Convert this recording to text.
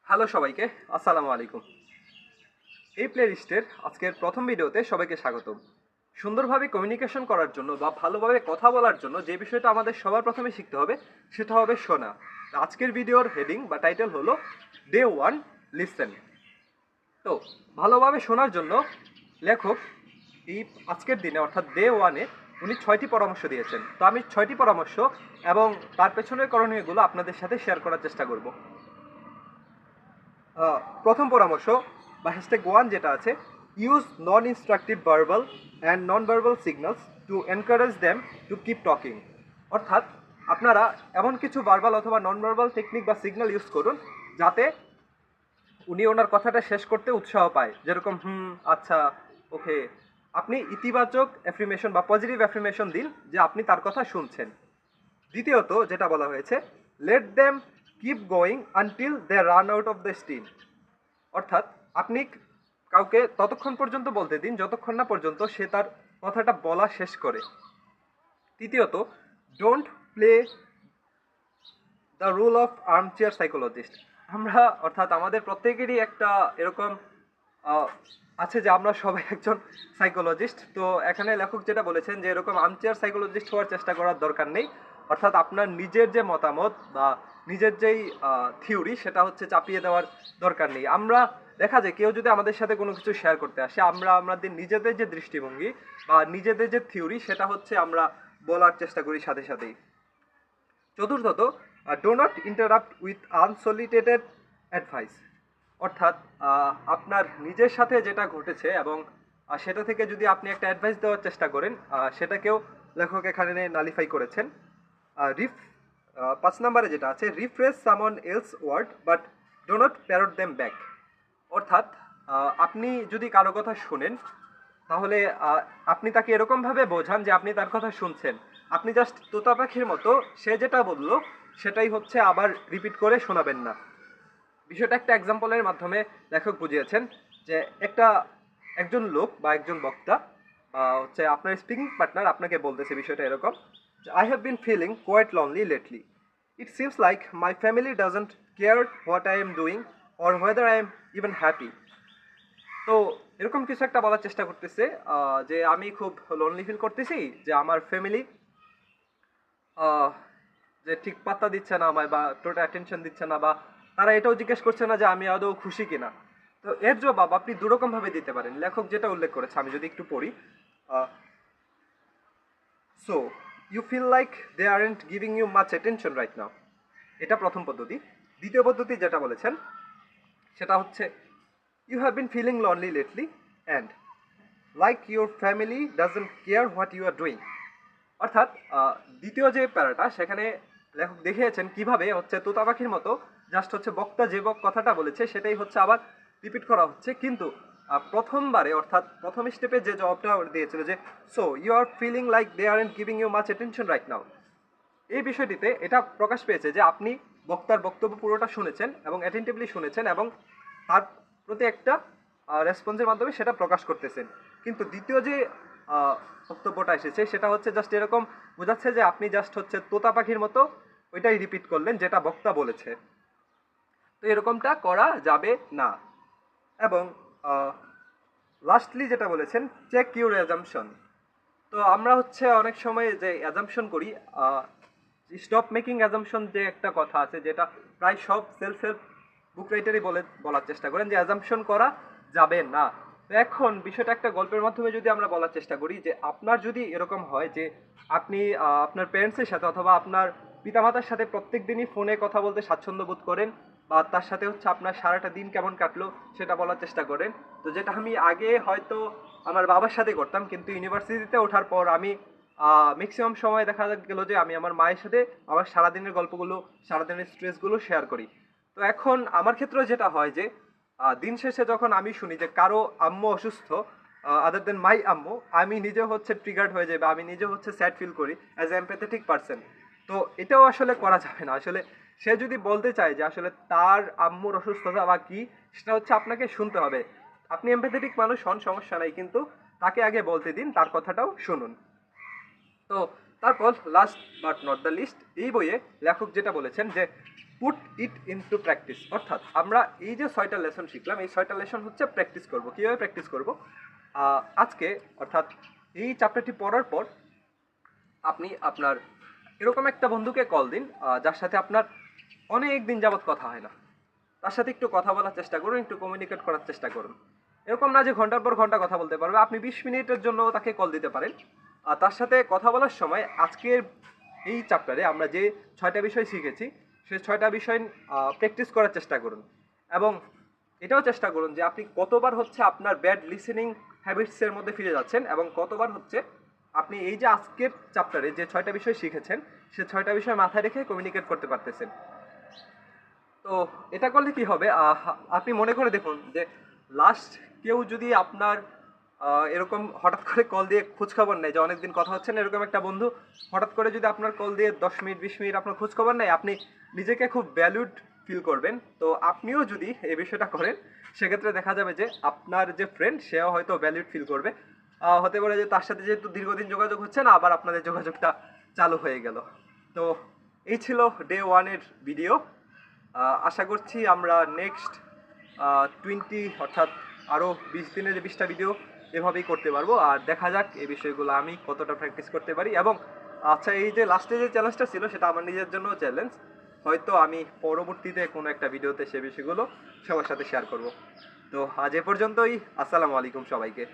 Hello সবাইকে, আসসালামু আলাইকুম। এই প্লেলিস্টের আজকের প্রথম ভিডিওতে সবাইকে স্বাগতম। সুন্দরভাবে কমিউনিকেশন করার জন্য বা ভালোভাবে কথা বলার জন্য যে বিষয়টা আমাদের সবার প্রথমে শিখতে হবে সেটা হবে শোনা। আজকের ভিডিওর হেডিং বা টাইটেল হলো ডে ওয়ান, লিসেন। তো ভালোভাবে শোনার জন্য লেখক এই আজকের দিনে অর্থাৎ ডে ওয়ানে উনি 6টি পরামর্শ দিয়েছেন। তো আমি 6টি পরামর্শ এবং তার পেছনের করণীয়গুলো আপনাদের সাথে শেয়ার করার চেষ্টা করব। প্রথম পরামর্শ বা হ্যাশট্যাগ ওয়ান যেটা আছে, use non instructive verbal and non verbal signals to encourage them to keep talking. অর্থাৎ আপনারা এমন কিছু ভার্বাল অথবা নন ভার্বাল টেকনিক বা সিগন্যাল ইউজ করুন যাতে উনি ওনার কথাটা শেষ করতে উৎসাহ পায়, যেরকম আচ্ছা, ওকে। আপনি ইতিবাচক অ্যাফ্রিমেশন বা পজিটিভ অ্যাফ্রিমেশন দিন যে আপনি তার কথা শুনছেন। দ্বিতীয়ত যেটা বলা হয়েছে, let them keep going until they run out of the steam. অর্থাৎ আপনি কাউকে ততক্ষণ পর্যন্ত বলতে দিন যতক্ষণ না পর্যন্ত সে তার কথাটা বলা শেষ করে। তৃতীয়ত, don't play the role of armchair psychologist. আমরা অর্থাৎ আমাদের প্রত্যেকেরই একটা এরকম আছে যে আমরা সবাই একজন সাইকোলজিস্ট। তো এখানে লেখক যেটা বলেছেন যে এরকম আর্মচেয়ার সাইকোলজিস্ট হওয়ার চেষ্টা করার দরকার নেই। অর্থাৎ আপনার নিজের যে মতামত বা নিজের যেই থিওরি সেটা হচ্ছে চাপিয়ে দেওয়ার দরকার নেই। আমরা দেখা যায় কেউ যদি আমাদের সাথে কোনো কিছু শেয়ার করতে আসে, আমরা আমাদের নিজেদের যে দৃষ্টিভঙ্গি বা নিজেদের যে থিওরি সেটা হচ্ছে আমরা বলার চেষ্টা করি সাথে সাথেই। চতুর্থত, do not interrupt with unsolicited advice. অর্থাৎ আপনার নিজের সাথে যেটা ঘটেছে এবং সেটা থেকে যদি আপনি একটা অ্যাডভাইস দেওয়ার চেষ্টা করেন, সেটাকেও লেখক এখানে নালিফাই করেছেন। রিফ 5 নম্বরে যেটা আছে, rephrase someone else word but do not parrot them back. অর্থাৎ আপনি যদি কারো কথা শুনেন তাহলে আপনি তাকে এরকমভাবে বোঝান যে আপনি তার কথা শুনছেন। আপনি জাস্ট তোতা পাখির মতো সে যেটা বললো সেটাই হচ্ছে আবার রিপিট করে শোনাবেন না। বিষয়টা একটা এক্সাম্পলের মাধ্যমে লেখক বুঝিয়েছেন যে একজন লোক বা একজন বক্তা হচ্ছে আপনার স্পিকিং পার্টনার আপনাকে বলতেছে বিষয়টা এরকম, I have been feeling quite lonely lately, it seems like my family doesn't care what I am doing or whether I am even happy. তো এরকম কিছু একটা বলার চেষ্টা করতেছে যে আমি খুব লোনলি ফিল করতেছি, যে আমার ফ্যামিলি যে ঠিক পাত্তা দিচ্ছে না আমায় বা টোটাল অ্যাটেনশন দিচ্ছে না, বা তারা এটাও জিজ্ঞেস করছে না যে আমি আদৌ খুশি কিনা। তো এর জবাব আপনি দুরকম ভাবে দিতে পারেন। লেখক যেটা উল্লেখ করেছে আমি যদি একটু পড়ি, so you feel like they aren't giving you much attention right now. এটা প্রথম পদ্ধতি। দ্বিতীয় পদ্ধতি যেটা বলেছেন সেটা হচ্ছে, you have been feeling lonely lately and like your family doesn't care what you are doing. অর্থাৎ দ্বিতীয় যে প্যারাটা সেখানে লেখক দেখিয়েছেন কিভাবে হচ্ছে তোতা পাখির মতো জাস্ট হচ্ছে বক্তা যে কথাটা বলেছে সেটাই হচ্ছে আবার রিপিট করা হচ্ছে, কিন্তু প্রথমবারে অর্থাৎ প্রথম স্টেপে যে জবাবটা দিয়েছিল যে so you are feeling like they aren't giving you much attention right now, এই বিষয়টিতে এটা প্রকাশ পেয়েছে যে আপনি বক্তার বক্তব্য পুরোটা শুনেছেন এবং অ্যাটেন্টিভলি শুনেছেন এবং তার প্রতি একটা রেসপন্সের মাধ্যমে সেটা প্রকাশ করতেছেন। কিন্তু দ্বিতীয় যে বক্তব্যটা এসেছে সেটা হচ্ছে জাস্ট এরকম বোঝাচ্ছে যে আপনি জাস্ট হচ্ছে তোতা পাখির মতো ওইটাই রিপিট করলেন যেটা বক্তা বলেছে। তো এরকমটা করা যাবে না। এবং লাস্টলি যেটা বলেছেন, চেক ইউর অ্যাজাম্পশন। তো আমরা হচ্ছে অনেক সময় যে অ্যাজাম্পশন করি, স্টপ মেকিং অ্যাজাম্পশন যে একটা কথা আছে যেটা প্রায় সব সেলফ হেল্প বুক রাইটারই বলার চেষ্টা করেন যে অ্যাজাম্পশন করা যাবে না। তো এখন বিষয়টা একটা গল্পের মাধ্যমে যদি আমরা বলার চেষ্টা করি যে আপনার যদি এরকম হয় যে আপনি আপনার প্যারেন্টসের সাথে অথবা আপনার পিতামাতার সাথে প্রত্যেক দিনই ফোনে কথা বলতে স্বাচ্ছন্দ্য বোধ করেন বা তার সাথে হচ্ছে আপনার সারাটা দিন কেমন কাটলো সেটা বলার চেষ্টা করেন, তো যেটা আমি আগে হয়তো আমার বাবার সাথে করতাম, কিন্তু ইউনিভার্সিটিতে ওঠার পর আমি ম্যাক্সিমাম সময় দেখা গেল যে আমি আমার মায়ের সাথে আমার সারাদিনের গল্পগুলো, সারাদিনের স্ট্রেসগুলো শেয়ার করি। তো এখন আমার ক্ষেত্রে যেটা হয় যে দিন শেষে যখন আমি শুনি যে কারো আম্মু অসুস্থ, আদার দেন মাই আম্মু, আমি নিজে হচ্ছে ট্রিগার্ড হয়ে যাই বা আমি নিজে হচ্ছে স্যাড ফিল করি অ্যাজ এ এমপ্যাথেটিক পার্সন। তো এটাও আসলে করা যাবে না। আসলে সে যদি বলতে চায় যে আসলে তার আম্মুর অসুস্থতা বা কি, সেটা হচ্ছে আপনাকে শুনতে হবে। আপনি এমপ্যাথেটিক মানুষ হন, সমস্যা নাই, কিন্তু তাকে আগে বলতে দিন, তার কথাটাও শুনুন। তো তারপর last but not the least, এই বইয়ে লেখক যেটা বলেছেন যে পুট ইট ইনটু প্র্যাকটিস। অর্থাৎ আমরা এই যে 6টা লেসন শিখলাম, এই 6টা লেসন হচ্ছে প্র্যাকটিস করব। কীভাবে প্র্যাকটিস করব? আজকে অর্থাৎ এই চ্যাপ্টারটি পড়ার পর আপনি আপনার এরকম একটা বন্ধুকে কল দিন যার সাথে আপনার অনেক দিন যাবৎ কথা হয় না। তার সাথে একটু কথা বলার চেষ্টা করুন, একটু কমিউনিকেট করার চেষ্টা করুন। এরকম না যে ঘন্টার পর ঘন্টা কথা বলতে পারবে, আপনি 20 মিনিটের জন্য তাকে কল দিতে পারেন। আর তার সাথে কথা বলার সময় আজকের এই চ্যাপ্টারে আমরা যে 6টা বিষয় শিখেছি সেই 6টা বিষয় প্র্যাকটিস করার চেষ্টা করুন। এবং এটাও চেষ্টা করুন যে আপনি কতবার হচ্ছে আপনার ব্যাড লিসেনিং হ্যাবিটসের মধ্যে ফিরে যাচ্ছেন এবং কতবার হচ্ছে আপনি এই যে আজকের চ্যাপ্টারে যে 6টা বিষয় শিখেছেন সে 6টা বিষয় মাথায় রেখে কমিউনিকেট করতে পারতেছেন। তো এটা করলে কি হবে, আপনি মনে করে দেখুন যে লাস্ট কেউ যদি আপনার এরকম হঠাৎ করে কল দিয়ে খোঁজখবর নেয় যে অনেকদিন কথা হচ্ছে না, এরকম একটা বন্ধু হঠাৎ করে যদি আপনার কল দিয়ে 10 মিনিট 20 মিনিট আপনার খোঁজখবর নেয়, আপনি নিজেকে খুব ভ্যালুড ফিল করবেন। তো আপনিও যদি এই বিষয়টা করেন সেক্ষেত্রে দেখা যাবে যে আপনার যে ফ্রেন্ড সেও হয়তো ভ্যালুড ফিল করবে। হতে পারে যে তার সাথে যেহেতু দীর্ঘদিন যোগাযোগ হচ্ছে না, আবার আপনাদের যোগাযোগটা চালু হয়ে গেল। তো এই ছিল ডে 1-এর ভিডিও। আশা করছি আমরা নেক্সট 20 অর্থাৎ আরও 20 দিনের 20টা ভিডিও এভাবেই করতে পারবো। আর দেখা যাক এই বিষয়গুলো আমি কতটা প্র্যাকটিস করতে পারি। এবং আচ্ছা, এই যে লাস্টে যে চ্যালেঞ্জটা ছিল সেটা আমার নিজের জন্য চ্যালেঞ্জ। হয়তো আমি পরবর্তীতে কোনো একটা ভিডিওতে সে বিষয়গুলো সবার সাথে শেয়ার করব। তো আজ এ পর্যন্তই। আসসালামু আলাইকুম সবাইকে।